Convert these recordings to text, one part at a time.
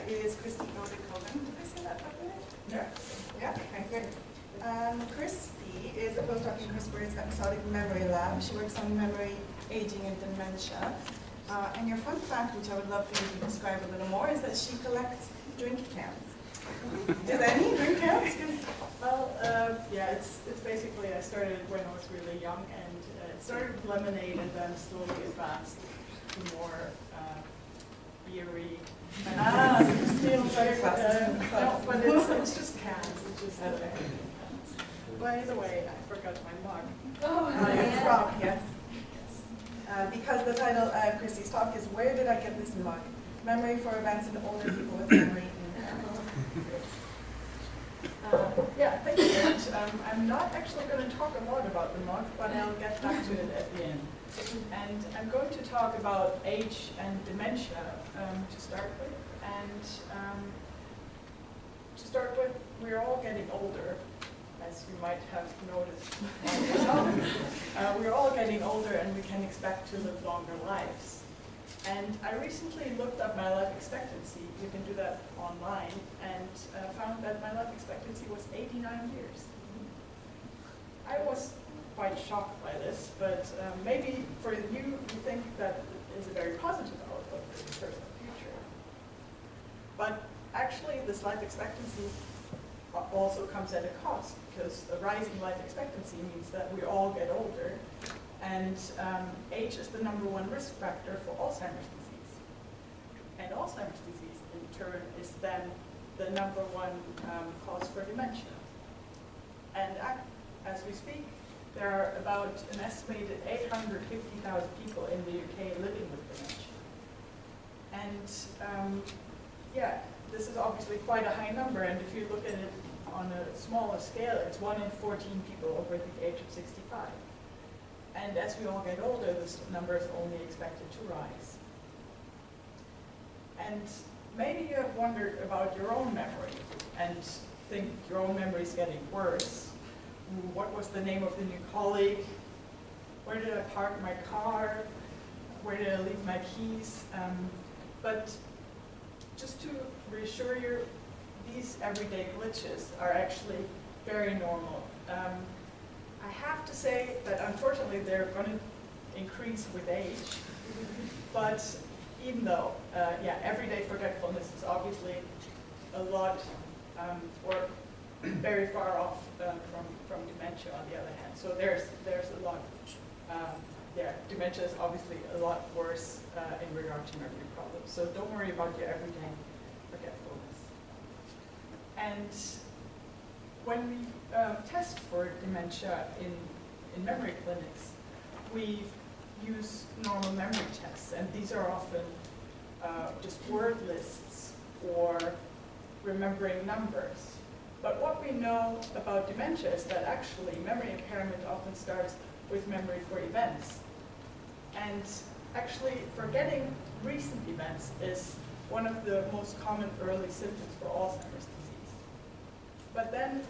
is Christiane Oedekoven. Did I say that properly? Yeah. Yeah, okay, great. Christy is a postdoc in CRISPR's episodic memory lab. She works on memory, aging, and dementia. And your fun fact, which I would love for you to describe a little more, is that she collects drink cans. Is any drink cans? Well, yeah, it's basically, I started when I was really young, and it started with lemonade and then slowly advanced to more beery. Still very No, but it's just cans. It's just By the way, I forgot my mug. Oh, yeah. Yes. Because the title of Christy's talk is "Where Did I Get This Mug? Memory for Events and Older People with Memory Impairment." Yeah, thank you very much. I'm not actually going to talk a lot about the mug, but I'll get back to it at the end. And I'm going to talk about age and dementia to start with. And to start with, we're all getting older, as you might have noticed on yourself. We're all getting older, and we can expect to live longer lives. And I recently looked up my life expectancy. You can do that online, and found that my life expectancy was 89 years. I was quite shocked by this, but maybe for you think that is a very positive outlook for the personal future. But actually, this life expectancy also comes at a cost, because a rising life expectancy means that we all get older, and age is the #1 risk factor for Alzheimer's disease. And Alzheimer's disease, in turn, is then the #1 cause for dementia. And as we speak, there are about an estimated 850,000 people in the UK living with dementia. And yeah, this is obviously quite a high number, and if you look at it on a smaller scale, it's 1 in 14 people over the age of 65. And as we all get older, this number is only expected to rise. And maybe you have wondered about your own memory and think your own memory is getting worse. What was the name of the new colleague? Where did I park my car? Where did I leave my keys? But just to reassure you, these everyday glitches are actually very normal. I have to say that unfortunately they're going to increase with age, but even though, yeah, everyday forgetfulness is obviously a lot, or very far off from dementia on the other hand. So there's a lot, yeah, dementia is obviously a lot worse in regard to memory problems. So don't worry about your everyday forgetfulness. And when we test for dementia in memory clinics, we use normal memory tests, and these are often just word lists or remembering numbers. But what we know about dementia is that actually memory impairment often starts with memory for events. And actually forgetting recent events is one of the most common early symptoms for Alzheimer's disease. But then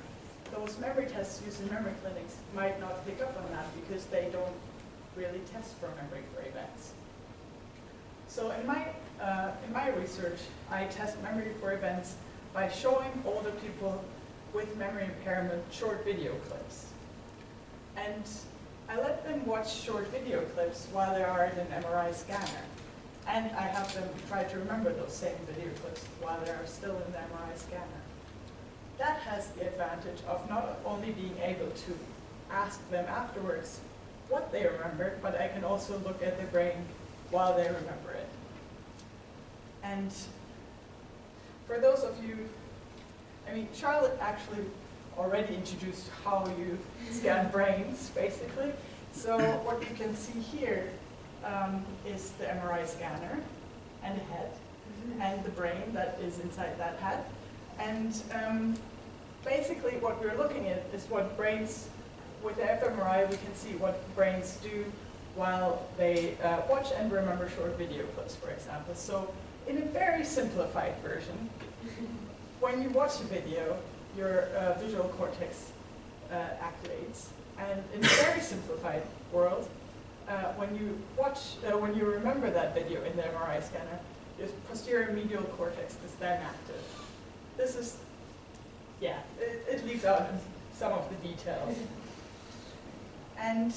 those memory tests used in memory clinics might not pick up on that because they don't really test for memory for events. So in my research, I test memory for events by showing older people with memory impairment short video clips. And I let them watch short video clips while they are in an MRI scanner. And I have them try to remember those same video clips while they are still in the MRI scanner. That has the advantage of not only being able to ask them afterwards what they remembered, but I can also look at their brain while they remember it. And for those of you, I mean, Charlotte actually already introduced how you scan brains, basically. So what you can see here is the MRI scanner and the head, and the brain that is inside that head. And basically what we're looking at is what brains, with the fMRI, we can see what brains do while they watch and remember short video clips, for example. So in a very simplified version, when you watch a video, your visual cortex activates. And in a very simplified world, when you remember that video in the MRI scanner, your posterior medial cortex is then active. This is, yeah, it leaves out some of the details. And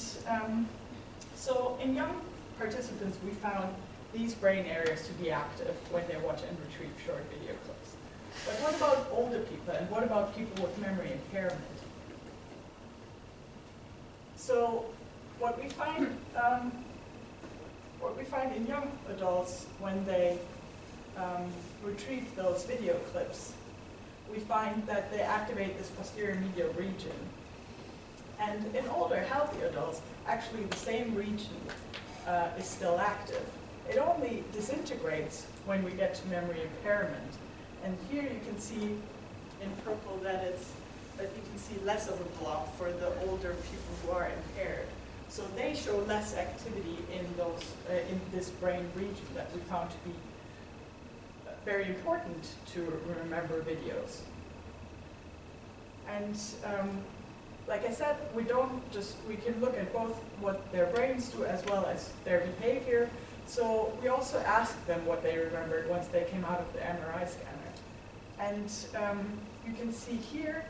so in young participants, we found these brain areas to be active when they watch and retrieve short video clips. But what about older people, and what about people with memory impairment? So what we find in young adults when they retrieve those video clips, we find that they activate this posterior medial region. And in older, healthy adults, actually the same region is still active. It only disintegrates when we get to memory impairment. And here you can see in purple that you can see less of a block for the older people who are impaired. So they show less activity in those in this brain region that we found to be very important to remember videos. And like I said, we can look at both what their brains do as well as their behavior. So we also asked them what they remembered once they came out of the MRI scanner. And you can see here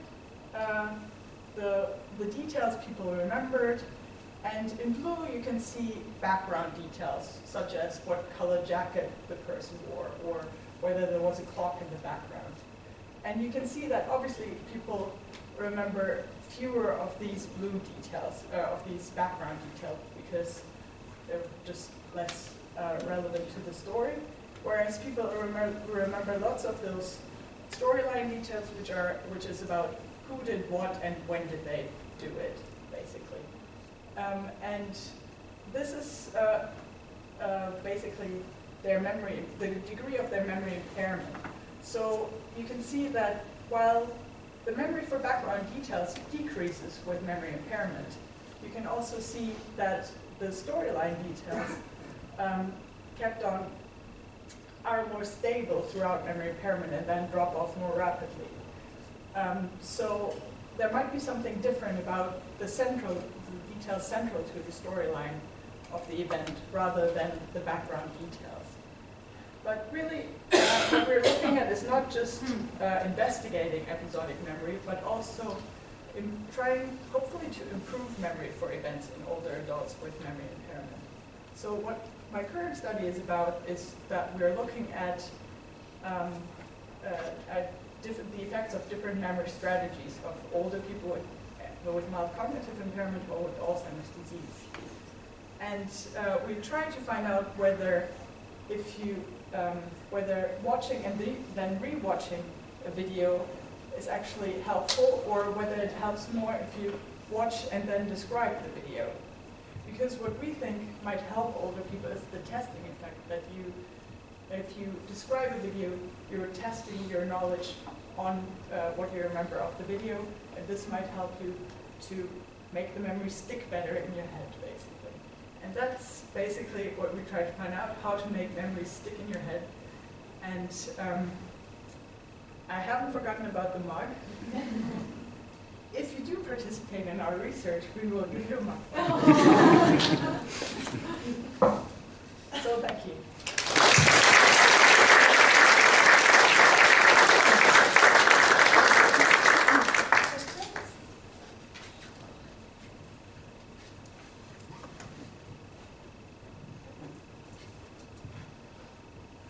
the details people remembered. And in blue, you can see background details, such as what color jacket the person wore, or whether there was a clock in the background. And you can see that obviously people remember fewer of these blue details, of these background details, because they're just less relevant to the story. Whereas people remember lots of those storyline details, which is about who did what and when did they do it, basically. And this is basically their memory, the degree of their memory impairment. So you can see that while the memory for background details decreases with memory impairment, you can also see that the storyline details are more stable throughout memory impairment and then drop off more rapidly. So there might be something different about the details central to the storyline of the event rather than the background details. But really, what we're looking at is not just investigating episodic memory, but also trying, hopefully, to improve memory for events in older adults with memory impairment. So what my current study is about is that we're looking at the effects of different memory strategies of older people with mild cognitive impairment or with Alzheimer's disease. And we try to find out whether whether watching and then re-watching a video is actually helpful, or whether it helps more if you watch and then describe the video. Because what we think might help older people is the testing effect, that if you describe a video, you're testing your knowledge on what you remember of the video, and this might help you to make the memory stick better in your head, basically. And that's basically what we try to find out, how to make memories stick in your head. And I haven't forgotten about the mug. If you do participate in our research, we will give you a mug. So thank you.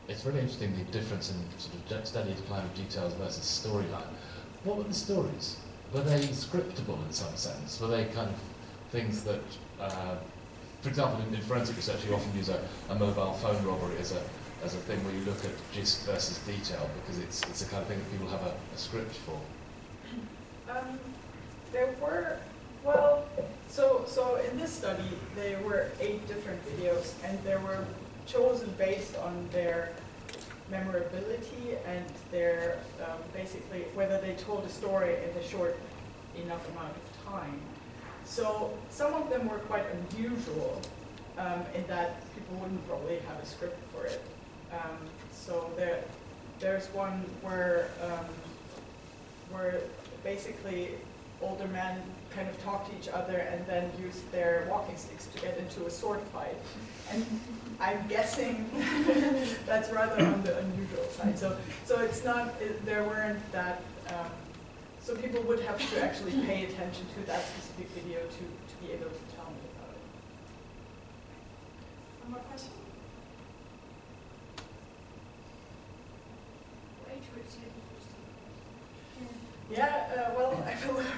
It's really interesting, the difference in sort of steady decline of details versus storyline. What were the stories? Were they scriptable in some sense? Were they kind of things that, for example, in forensic research, you often use a mobile phone robbery as a thing where you look at gist versus detail, because it's the kind of thing that people have a script for. There were, well, so in this study, there were 8 different videos, and they were chosen based on their memorability and their, basically, whether they told a story in a short enough amount of time. So some of them were quite unusual in that people wouldn't probably have a script for it. So there's one where basically older men kind of talk to each other and then use their walking sticks to get into a sword fight. And I'm guessing that's rather on the unusual side. So it's not, there weren't that, so people would have to actually pay attention to that specific video to be able to tell me about it. One more question? Yeah, well,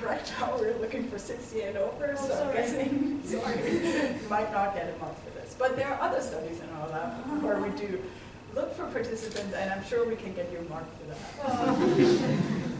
right now we're looking for 60 and over, so I'm guessing you might not get a mark for this. But there are other studies in our lab where we do look for participants, and I'm sure we can get you a mark for that.